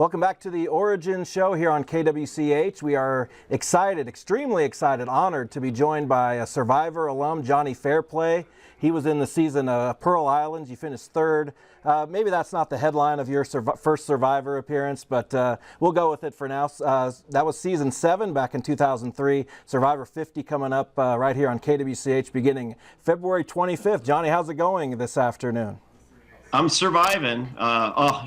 Welcome back to the Origin Show here on KWCH. We are excited, extremely excited, honored to be joined by a Survivor alum, Jonny Fairplay. He was in the season Pearl Islands. You finished third. Maybe that's not the headline of your first Survivor appearance, but we'll go with it for now. That was season 7 back in 2003. Survivor 50 coming up right here on KWCH beginning February 25th. Jonny, how's it going this afternoon? I'm surviving.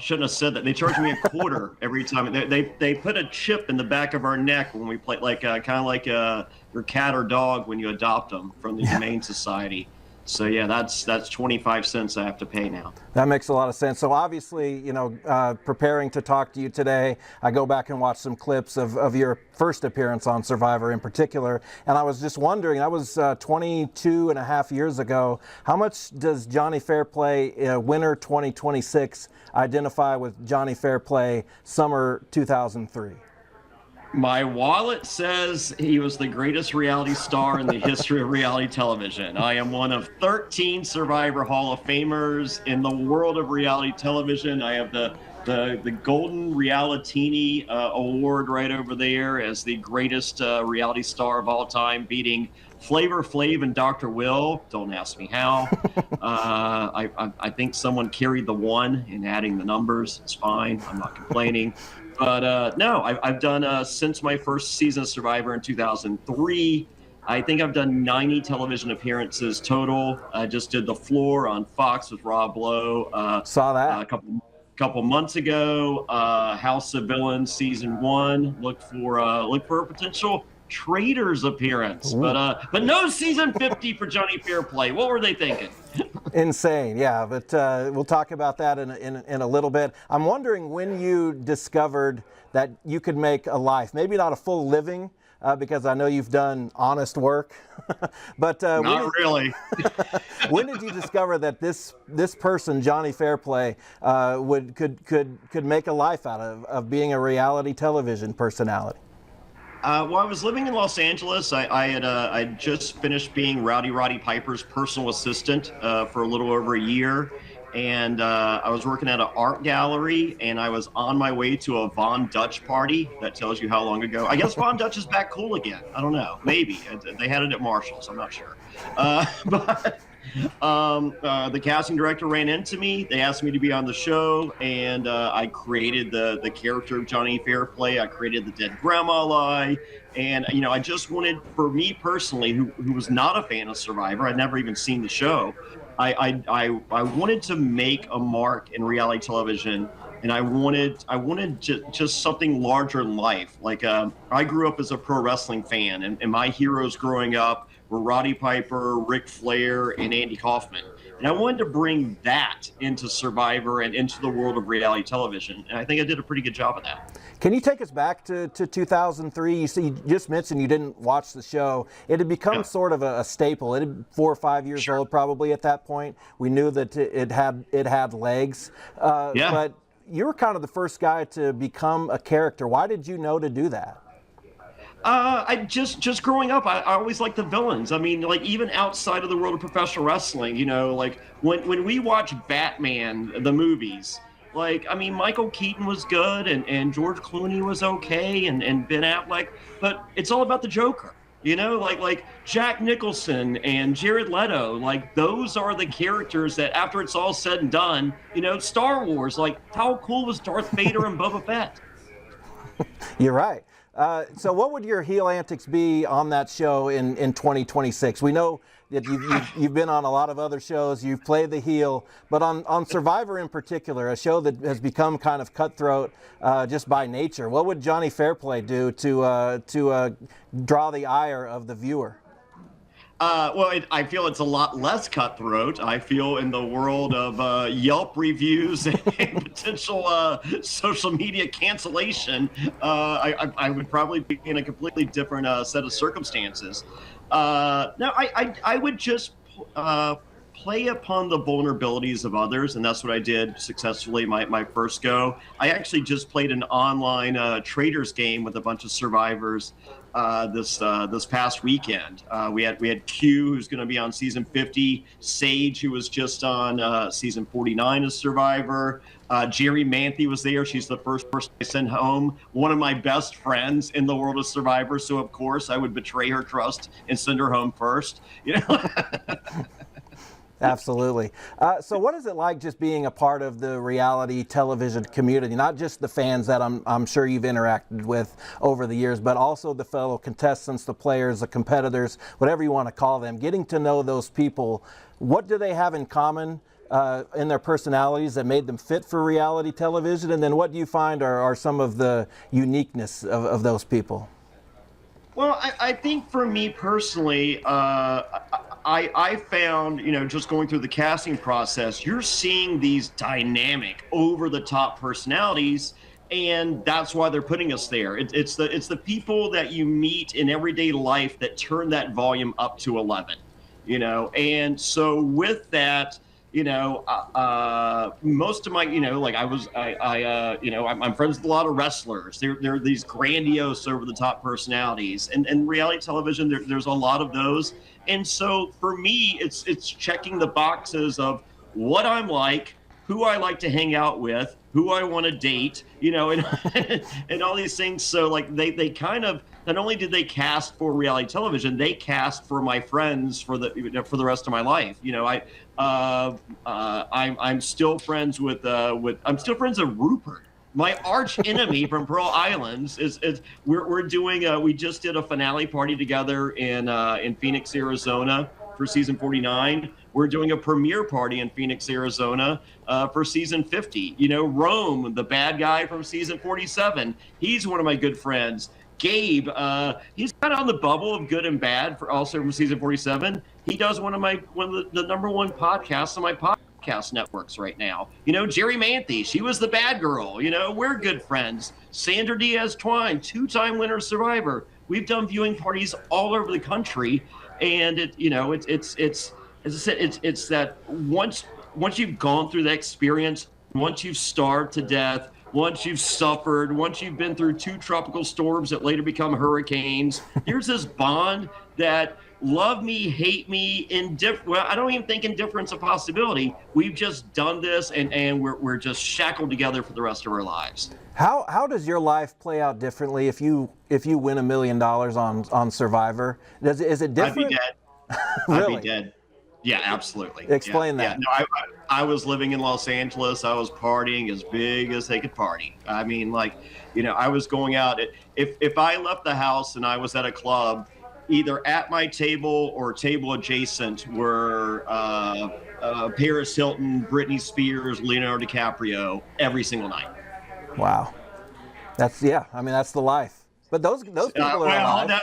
Shouldn't have said that. They charge me a quarter every time. They put a chip in the back of our neck when we play, like kind of like your cat or dog when you adopt them from the Humane Society. So yeah, that's 25 cents I have to pay now. That makes a lot of sense. So obviously, you know, preparing to talk to you today, I go back and watch some clips of your first appearance on Survivor in particular, and I was just wondering, that was 22 and a half years ago. How much does Jonny Fairplay, winter 2026, identify with Jonny Fairplay summer 2003? My wallet says he was the greatest reality star in the history of reality television. I am one of 13 Survivor Hall of Famers in the world of reality television. I have the Golden Realitini Award right over there as the greatest reality star of all time, beating Flavor Flav and Dr. Will. Don't ask me how. I think someone carried the one in adding the numbers. It's fine. I'm not complaining. But no, I've done, since my first season of Survivor in 2003, I think I've done 90 television appearances total. I just did The Floor on Fox with Rob Lowe. Saw that. A couple months ago. House of Villains season 1. Look for a potential Traitors appearance. But no season 50 for Jonny Fairplay. What were they thinking? Insane, yeah, but we'll talk about that in a little bit. I'm wondering when you discovered that you could make a life, maybe not a full living, because I know you've done honest work, but not really. When did you discover that this person, Jonny Fairplay, could make a life out of being a reality television personality? Well, I was living in Los Angeles. I just finished being Rowdy Roddy Piper's personal assistant for a little over a year. And I was working at an art gallery, and I was on my way to a Von Dutch party. That tells you how long ago. I guess Von Dutch is back cool again. I don't know. Maybe. They had it at Marshall's. I'm not sure. But the casting director ran into me. They asked me to be on the show, and I created the character of Jonny Fairplay. I created the dead grandma lie, and you know, I just wanted, for me personally, who was not a fan of Survivor, I'd never even seen the show. I wanted to make a mark in reality television, and I wanted just something larger in life. Like I grew up as a pro wrestling fan, and my heroes growing up were Roddy Piper, Ric Flair, and Andy Kaufman. And I wanted to bring that into Survivor and into the world of reality television. And I think I did a pretty good job of that. Can you take us back to 2003? You just mentioned you didn't watch the show. It had become sort of a staple. It had 4 or 5 years old probably at that point. We knew that it had legs. But you were kind of the first guy to become a character. Why did you know to do that? I just growing up, I always liked the villains. I mean, like even outside of the world of professional wrestling, you know, like when we watch Batman, the movies, like, I mean, Michael Keaton was good and George Clooney was okay and Ben Affleck, but it's all about the Joker. You know, like Jack Nicholson and Jared Leto, like those are the characters that after it's all said and done, you know, Star Wars, like how cool was Darth Vader and Boba Fett? You're right. So what would your heel antics be on that show in 2026? We know that you've been on a lot of other shows, you've played the heel, but on Survivor in particular, a show that has become kind of cutthroat just by nature, what would Jonny Fairplay do to draw the ire of the viewer? Well, I feel it's a lot less cutthroat. I feel in the world of Yelp reviews and potential social media cancellation, I would probably be in a completely different set of circumstances. No, I would just play upon the vulnerabilities of others, and that's what I did successfully my first go. I actually just played an online traders game with a bunch of survivors this past weekend. We had Q, who's going to be on season 50, Sage, who was just on season 49 as Survivor. Jerry Manthe was there. She's the first person I sent home. One of my best friends in the world of Survivor. So of course I would betray her trust and send her home first. You know. Absolutely. So what is it like just being a part of the reality television community? Not just the fans that I'm sure you've interacted with over the years, but also the fellow contestants, the players, the competitors, whatever you want to call them. Getting to know those people, what do they have in common in their personalities that made them fit for reality television? And then what do you find are some of the uniqueness of those people? Well, I think for me personally, I found, just going through the casting process, you're seeing these dynamic, over-the-top personalities, and that's why they're putting us there. It's the people that you meet in everyday life that turn that volume up to 11, And so with that, most of my, I'm friends with a lot of wrestlers. They're these grandiose, over-the-top personalities, and reality television. There's a lot of those, and so for me, it's checking the boxes of what I'm like, who I like to hang out with, who I want to date, and and all these things. So like they kind of, not only did they cast for reality television, they cast for my friends for the rest of my life. I'm still friends with I'm still friends with Rupert. My arch enemy from Pearl Islands we're doing we just did a finale party together in Phoenix, Arizona for season 49. We're doing a premiere party in Phoenix, Arizona for season 50. Rome, the bad guy from season 47, he's one of my good friends. Gabe, he's kind of on the bubble of good and bad also from season 47. He does one of the number one podcasts on my podcast networks right now. Jerry Manthe, she was the bad girl. We're good friends. Sandra Diaz-Twine, 2-time winner Survivor. We've done viewing parties all over the country, and it's as I said, it's that once you've gone through that experience, once you've starved to death, once you've suffered, once you've been through 2 tropical storms that later become hurricanes, there's this bond that love me, hate me, well, I don't even think indifference a possibility. We've just done this, and we're just shackled together for the rest of our lives. How does your life play out differently if you win $1 million on Survivor? Is it different? I'd be dead. Really? I'd be dead. Yeah, absolutely. Explain that. Yeah. No, I was living in Los Angeles. I was partying as big as they could party. I mean, I was going out. If I left the house and I was at a club, either at my table or table adjacent were Paris Hilton, Britney Spears, Leonardo DiCaprio every single night. Wow. That's the life. But those people are alive.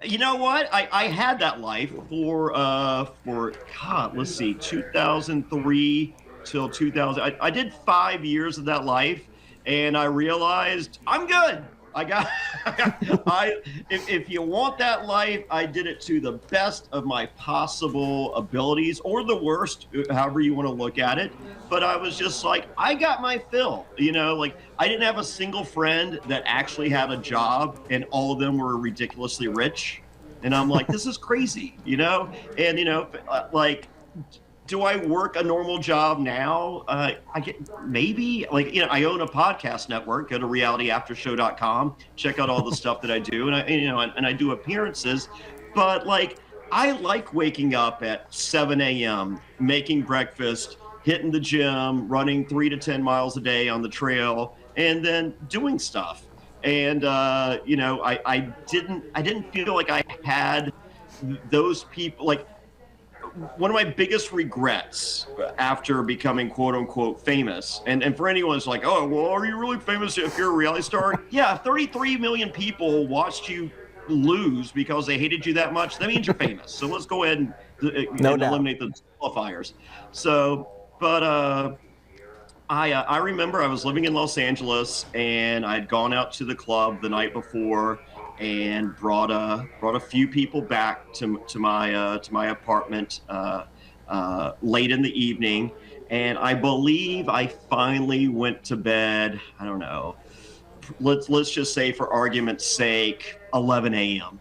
You know what? I had that life for let's see, 2003 till 2000. I did 5 years of that life, and I realized I'm good. If you want that life, I did it to the best of my possible abilities, or the worst, however you want to look at it. But I was just like, I got my fill, I didn't have a single friend that actually had a job, and all of them were ridiculously rich. And I'm like, this is crazy, and do I work a normal job now? I get maybe I own a podcast network. Go to realityaftershow.com. Check out all the stuff that I do, and I do appearances. But I like waking up at 7 a.m., making breakfast, hitting the gym, running 3 to 10 miles a day on the trail, and then doing stuff. And I didn't feel like I had those people one of my biggest regrets after becoming quote unquote famous, and for anyone who's like, oh, well, are you really famous if you're a reality star? Yeah, 33 million people watched you lose because they hated you that much. That means you're famous. So let's go ahead and eliminate the qualifiers. So, but I remember I was living in Los Angeles, and I'd gone out to the club the night before and brought a few people back to my apartment, late in the evening. And I believe I finally went to bed, I don't know, let's just say for argument's sake, 11 a.m.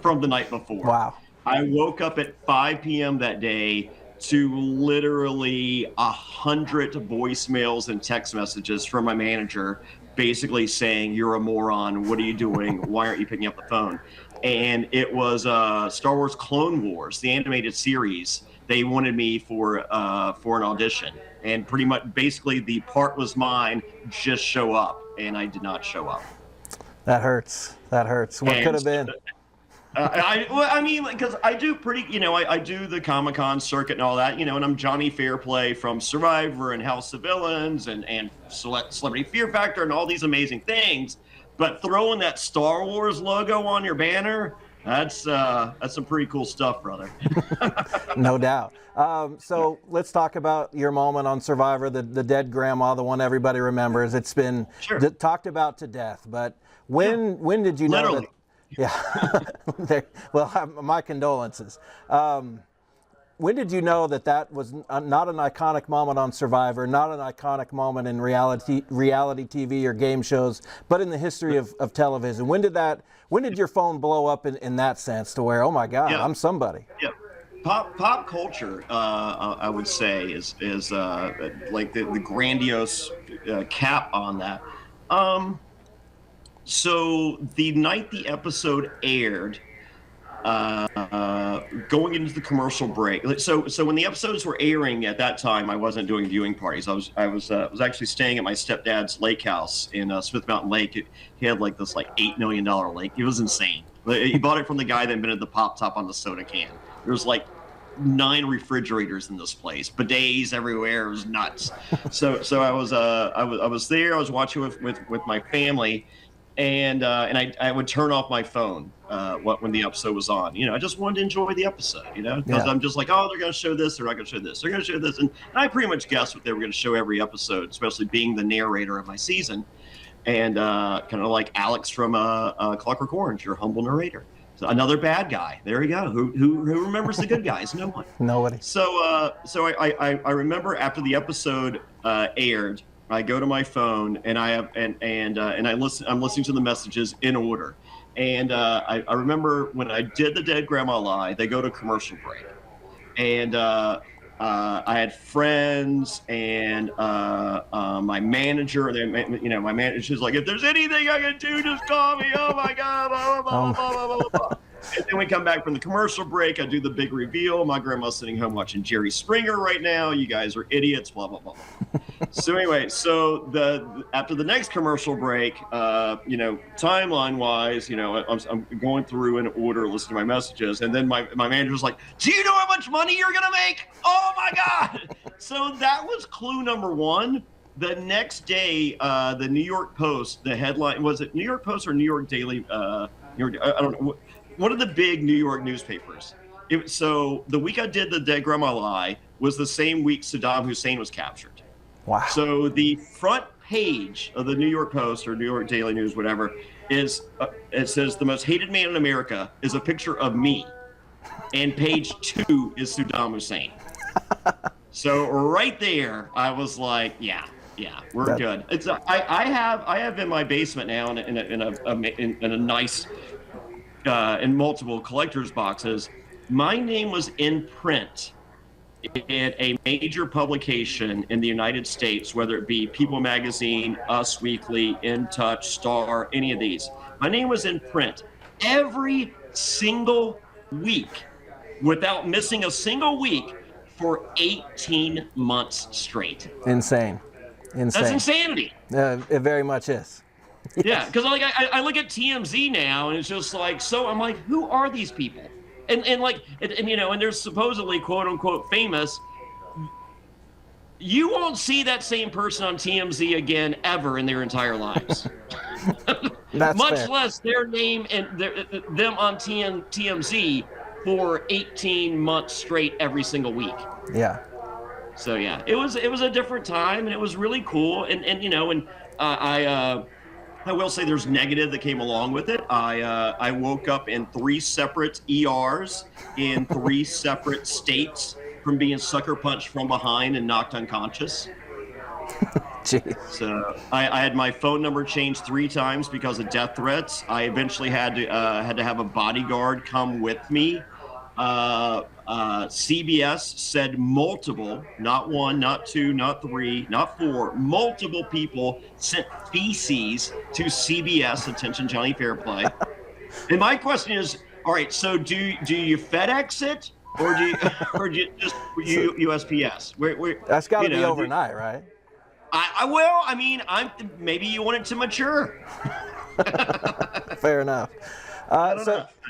from the night before. Wow. I woke up at 5 p.m. that day to literally 100 voicemails and text messages from my manager basically saying, "You're a moron. What are you doing? Why aren't you picking up the phone?" And it was Star Wars Clone Wars, the animated series. They wanted me for an audition, and pretty much basically the part was mine, just show up, and I did not show up. That hurts. That hurts. What could have been? I mean, because I do pretty, I do the Comic-Con circuit and all that, and I'm Jonny Fairplay from Survivor and House of Villains and Celebrity Fear Factor and all these amazing things. But throwing that Star Wars logo on your banner, that's some pretty cool stuff, brother. No doubt. So let's talk about your moment on Survivor, the dead grandma, the one everybody remembers. It's been talked about to death. But when did you know Literally. that? Yeah. Well, my condolences. When did you know that was not an iconic moment on Survivor, not an iconic moment in reality TV or game shows, but in the history of television? When did your phone blow up in that sense to where, oh my God, I'm somebody? Yeah. Pop culture, I would say, is like the grandiose cap on that. So the night the episode aired, going into the commercial break. So when the episodes were airing at that time, I wasn't doing viewing parties. I was actually staying at my stepdad's lake house in Smith Mountain Lake. He had this $8 million lake. It was insane. He bought it from the guy that invented the pop top on the soda can. There was 9 refrigerators in this place, bidets everywhere. It was nuts. So I was there. I was watching with my family. And I would turn off my phone when the episode was on. I just wanted to enjoy the episode, because I'm just like, oh, they're going to show this, they're not going to show this, they're going to show this. And I pretty much guessed what they were going to show every episode, especially being the narrator of my season. And kind of like Alex from Clockwork Orange, your humble narrator. So another bad guy. There you go. Who remembers the good guys? No one. Nobody. So I remember after the episode aired, I go to my phone and I'm listening to the messages in order. And I remember when I did the Dead Grandma Lie, they go to commercial break. And I had friends and my manager, my manager's like, if there's anything I can do, just call me. Oh my God, blah, blah, blah, blah, blah, blah, blah. And then we come back from the commercial break. I do the big reveal. My grandma's sitting home watching Jerry Springer right now. You guys are idiots, blah, blah, blah. So anyway, after the next commercial break, timeline wise, I'm going through in order, listening to my messages. And then my manager's like, do you know how much money you're going to make? Oh my God. So that was clue number 1. The next day, the New York Post, the headline, was it New York Post or New York Daily? I don't know. One of the big New York newspapers. So the week I did the Dead Grandma Lie was the same week Saddam Hussein was captured. Wow. So the front page of the New York Post or New York Daily News, whatever, is it says the most hated man in America is a picture of me. And page 2 is Saddam Hussein. So right there, I was like, yeah, we're good. It's I have in my basement now in a nice in multiple collector's boxes. My name was in print in a major publication in the United States, whether it be People Magazine, Us Weekly, In Touch, Star, any of these. My name was in print every single week without missing a single week for 18 months straight. Insane. That's insanity. It very much is. Yes. Yeah, because I look at TMZ now, and it's just so I'm like, who are these people? And they're supposedly quote unquote famous. You won't see that same person on TMZ again ever in their entire lives. That's much fair. less their name and them on TMZ for 18 months straight every single week. Yeah. So yeah, it was a different time, and it was really cool. And I will say there's negative that came along with it. I woke up in 3 separate ERs in 3 separate states from being sucker punched from behind and knocked unconscious. Jeez. So I had my phone number changed 3 times because of death threats. I eventually had to have a bodyguard come with me. CBS said multiple, not 1, not 2, not 3, not 4, multiple people sent feces to CBS. Attention, Jonny Fairplay. And my question is, all right, so do you FedEx it, or do you just USPS? That's got to be overnight, right? I mean, maybe you want it to mature. Fair enough.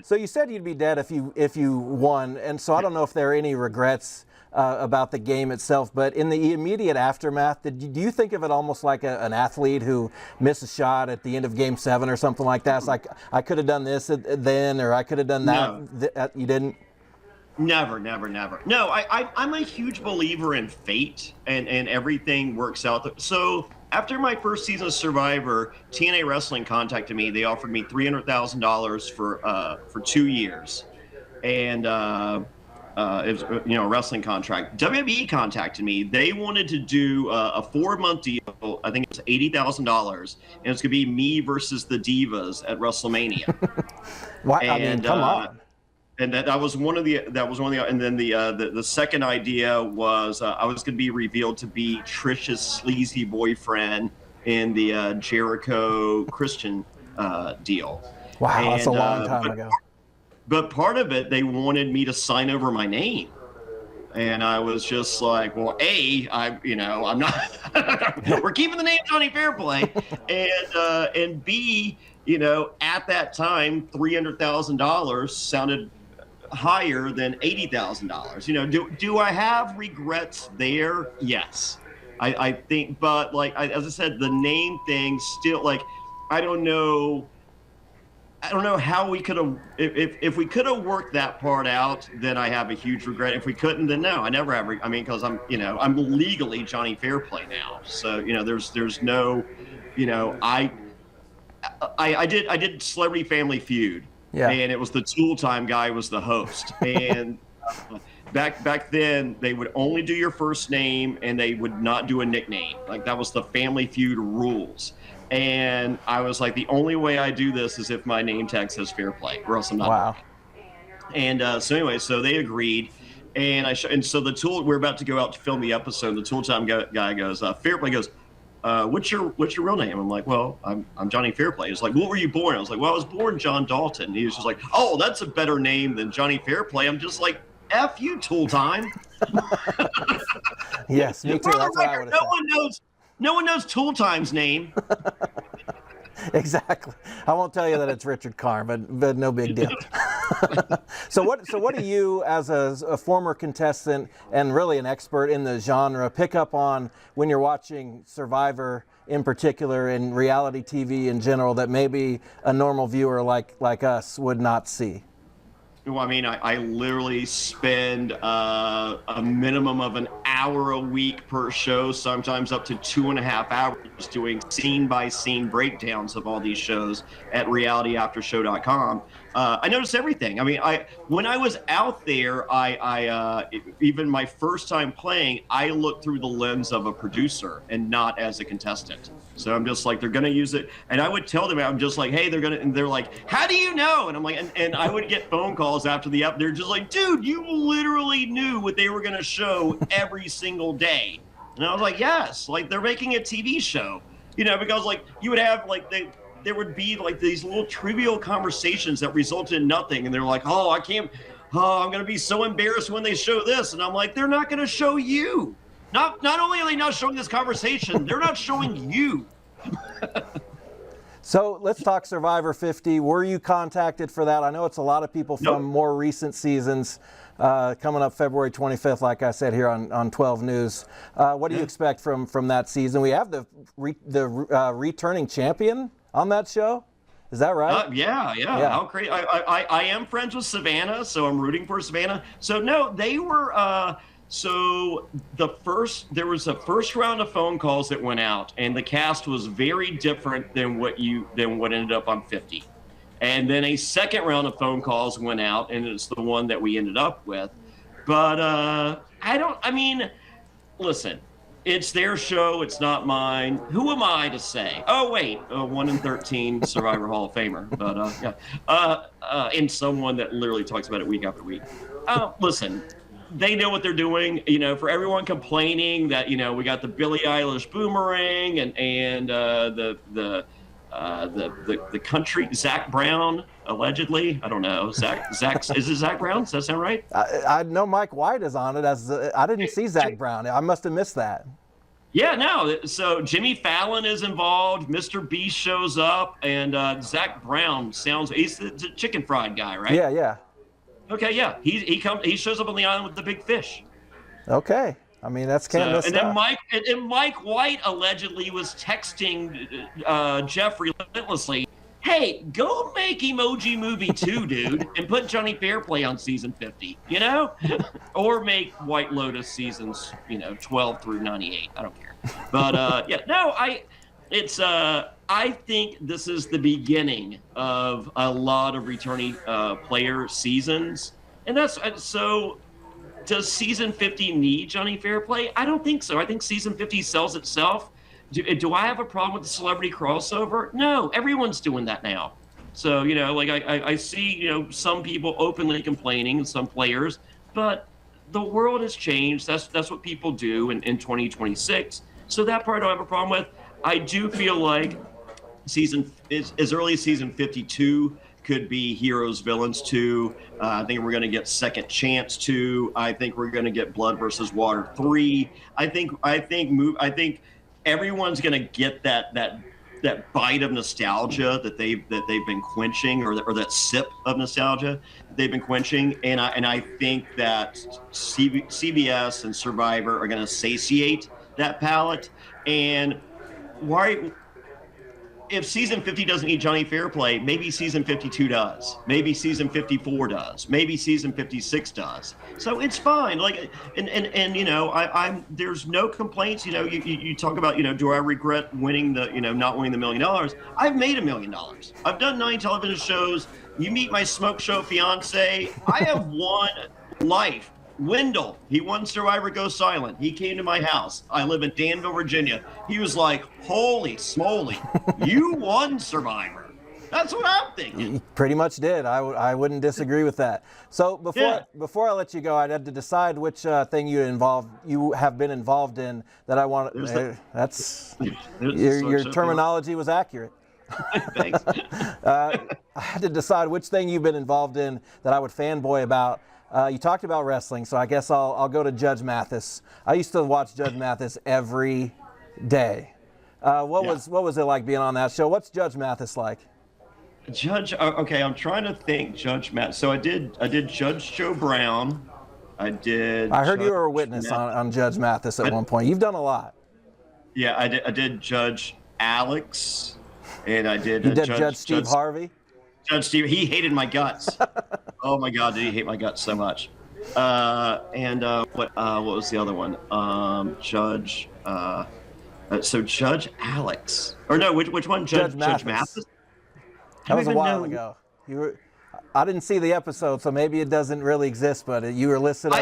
So you said you'd be dead if you won, and so I don't know if there are any regrets about the game itself, but in the immediate aftermath, do you think of it almost like an athlete who missed a shot at the end of Game 7 or something like that? It's like, I could have done this then, or I could have done that. No. You didn't? Never. No, I'm a huge believer in fate, and everything works out. So after my first season of Survivor, TNA Wrestling contacted me. They offered me $300,000 for 2 years, and it was, a wrestling contract. WWE contacted me. They wanted to do a 4-month deal. I think it was $80,000, and it's gonna be me versus the Divas at WrestleMania. Why? I mean, come on. And that was one of the, and then the second idea was I was going to be revealed to be Trish's sleazy boyfriend in the Jericho Christian deal. Wow, that's a long time ago. But part of it, they wanted me to sign over my name. And I was just like, well, I'm not, we're keeping the name Jonny Fairplay. And B, at that time, $300,000 sounded higher than $80,000. Do I have regrets there? Yes, I think, but as I said, the name thing still, I don't know how we could have, if we could have worked that part out, then I have a huge regret. If we couldn't, then no, I never have. Because I'm legally Jonny Fairplay now. So, there's no, I did Celebrity Family Feud. Yeah. And it was the Tool Time guy was the host. And back then, they would only do your first name, and they would not do a nickname. That was the Family Feud rules. And I was like, the only way I do this is if my name tag says Fairplay, or else I'm not. Wow. And so they agreed. And so the Tool, we're about to go out to film the episode. The Tool Time guy goes, Fairplay goes, what's your real name? I'm like, well, I'm Jonny Fairplay. He's like, what were you born? I was like, well, I was born John Dalton. And he was just like, oh, that's a better name than Jonny Fairplay. I'm just like, F you, Tool Time. Yes, me too. That's what I would have said. No one knows Tool Time's name. Exactly. I won't tell you that it's Richard Karn, but no big deal. So what do you, as a former contestant and really an expert in the genre, pick up on when you're watching Survivor in particular and reality TV in general that maybe a normal viewer like us would not see? Well, I literally spend a minimum of an hour a week per show, sometimes up to 2.5 hours doing scene-by-scene breakdowns of all these shows at realityaftershow.com. I noticed everything. When I was out there, I even my first time playing, I looked through the lens of a producer and not as a contestant. So I'm just like, they're going to use it. And I would tell them, I'm just like, hey, and they're like, how do you know? And I'm like, and I would get phone calls after the they're just like, dude, you literally knew what they were going to show every single day. And I was like, yes, they're making a TV show, because you would have there would be these little trivial conversations that resulted in nothing. And they're like, I'm going to be so embarrassed when they show this. And I'm like, they're not going to show you. Not only are they not showing this conversation, they're not showing you. So let's talk Survivor 50. Were you contacted for that? I know it's a lot of people from more recent seasons coming up February 25th, like I said here on 12 News. What do you expect from that season? We have the returning champion on that show. Is that right? Yeah. How crazy! I am friends with Savannah, so I'm rooting for Savannah. So no, they were. So there was a first round of phone calls that went out, and the cast was very different than what ended up on 50. And then a second round of phone calls went out, and it's the one that we ended up with. But I mean, listen, it's their show. It's not mine. Who am I to say? Oh, wait, 1 in 13 Survivor Hall of Famer. But and someone that literally talks about it week after week. Listen, they know what they're doing. For everyone complaining that, we got the Billie Eilish boomerang and the country, Zach Brown, allegedly. I don't know. Zach, is it Zach Brown? Does that sound right? I know Mike White is on it. I didn't see Zach Brown. I must have missed that. Yeah, no. So Jimmy Fallon is involved. Mr. Beast shows up, and Zach Brown he's the chicken fried guy, right? Yeah. Okay, yeah. He shows up on the island with the big fish. Okay. I mean, that's kind of then Mike White allegedly was texting Jeff relentlessly, "Hey, go make Emoji Movie 2, dude, and put Jonny Fairplay on season 50, or make White Lotus seasons, 12 through 98. I don't care." But I think this is the beginning of a lot of returning player seasons, and that's so. Does season 50 need Jonny Fairplay? I don't think so. I think season 50 sells itself. Do I have a problem with the celebrity crossover? No, everyone's doing that now. So, I see, some people openly complaining, some players, but the world has changed. That's what people do in 2026. So that part I don't have a problem with. I do feel like as early as season 52 could be Heroes Villains 2. I think we're going to get Second Chance 2. I think we're going to get Blood versus Water 3. I think everyone's going to get that bite of nostalgia that they've been quenching, or that sip of nostalgia they've been quenching, and I think that CBS and Survivor are going to satiate that palate. And why? If season 50 doesn't need Jonny Fairplay, maybe season 52 does. Maybe season 54 does. Maybe season 56 does. So it's fine. I'm there's no complaints. You talk about, do I regret winning not winning the $1 million? I've made $1 million. I've done 9 television shows. You meet my smoke show fiance. I have won life. Wendell, he won Survivor Go Silent. He came to my house. I live in Danville, Virginia. He was like, "Holy smoly, you won Survivor." That's what I'm thinking. You pretty much did. I wouldn't disagree with that. So before I let you go, I had to decide which thing you have been involved in that I want. Your terminology was accurate. Thanks. I had to decide which thing you've been involved in that I would fanboy about. You talked about wrestling, so I guess I'll go to Judge Mathis. I used to watch Judge Mathis every day. What was it like being on that show? What's Judge Mathis like? Okay, I'm trying to think. Judge Mathis. So I did Judge Joe Brown. I heard you were a witness on Judge Mathis at one point. You've done a lot. Yeah, I did Judge Alex, and I did. You did Judge Steve Harvey. Judge Steve, he hated my guts. Oh my God, did he hate my guts so much? What was the other one? Judge. So Judge Alex, or no, which one? Judge Mathis. That was a while ago. I didn't see the episode, so maybe it doesn't really exist. But you were listed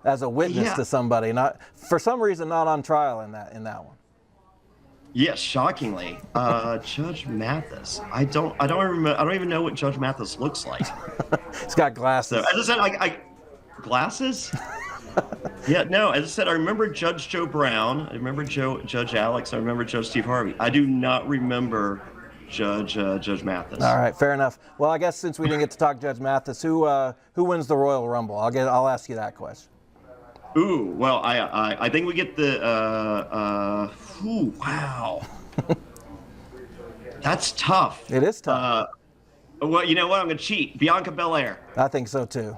as a witness to somebody, not for some reason not on trial in that one. Yes, shockingly, Judge Mathis. I don't even know what Judge Mathis looks like. He's got glasses. So, as I said, glasses. Yeah, no. As I said, I remember Judge Joe Brown. I remember Judge Alex. I remember Judge Steve Harvey. I do not remember Judge Mathis. All right, fair enough. Well, I guess since we didn't get to talk Judge Mathis, who wins the Royal Rumble? I'll ask you that question. Ooh, well, I think we get the. Wow. That's tough. It is tough. Well, you know what? I'm going to cheat. Bianca Belair. I think so too.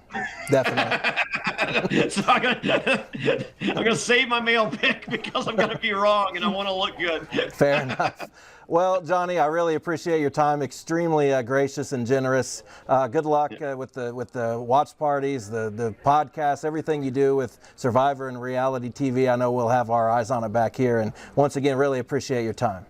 Definitely. So I'm going to save my male pick because I'm going to be wrong and I want to look good. Fair enough. Well, Jonny, I really appreciate your time. Extremely gracious and generous. Good luck with the watch parties, the podcast, everything you do with Survivor and reality TV. I know we'll have our eyes on it back here. And once again, really appreciate your time.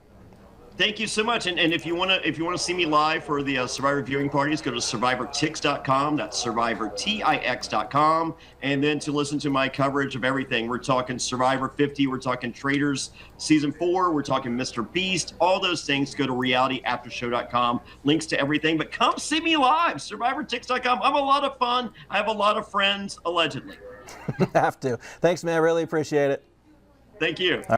Thank you so much. And if you want to see me live for the Survivor viewing parties, go to survivortix.com. That's survivortix.com. And then to listen to my coverage of everything, we're talking Survivor 50, we're talking Traitors Season 4, we're talking Mr. Beast, all those things. Go to realityaftershow.com. Links to everything. But come see me live, survivortix.com. I'm a lot of fun. I have a lot of friends, allegedly. Have to. Thanks, man. I really appreciate it. Thank you.